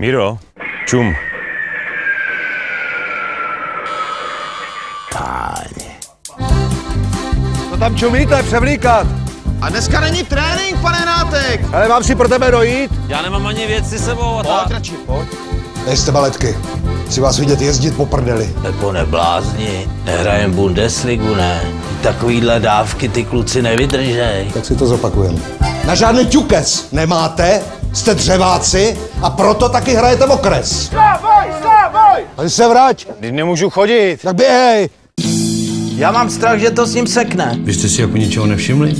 Míro, čum. Páně. To tam čumíte, převlíkat. A dneska není trénink, pane Nátek. Ale mám si pro tebe dojít. Já nemám ani věci s sebou a tak. Pojď radši, pojď. Nejste baletky. Chci vás vidět jezdit po prdeli. Pepo, neblázni, nehrajem Bundesligu, ne? Takovýhle dávky ty kluci nevydržej. Tak si to zopakujeme. Na žádný ťukes nemáte, jste dřeváci a proto taky hrajete okres. Slávoj! Ale se vrať. Když nemůžu chodit. Tak běhej. Já mám strach, že to s ním sekne. Vy jste si jako ničeho nevšimli?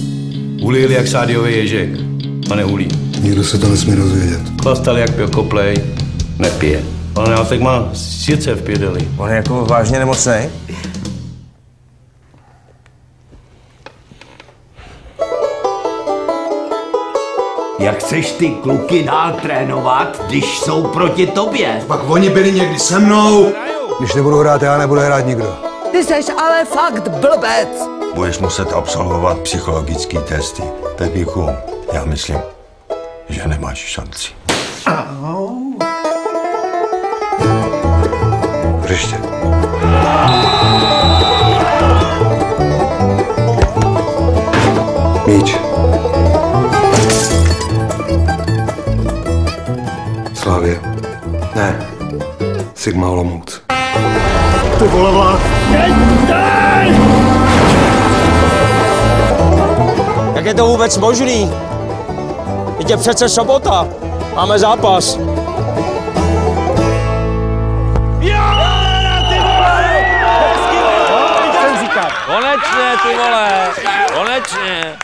Ulili jak sádiový ježek. A neulí. Nikdo se to nesmí dozvědět. Chlastal jak pil koplej. Nepije. Pan Nátek má srdce v pědeli. On je jako vážně nemocný. Jak chceš ty kluky dál trénovat, když jsou proti tobě? Pak oni byli někdy se mnou. Když nebudu hrát já, nebude hrát nikdo. Ty seš ale fakt blbec. Budeš muset absolvovat psychologické testy. Pepíku, já myslím, že nemáš šanci. Příště. Míč. Slávě. Ne. Sigma Olomouc. Ty vole, Vlad. Jak je to vůbec možný? Teď je přece sobota. Máme zápas. Konečně, ty vole! Konečně!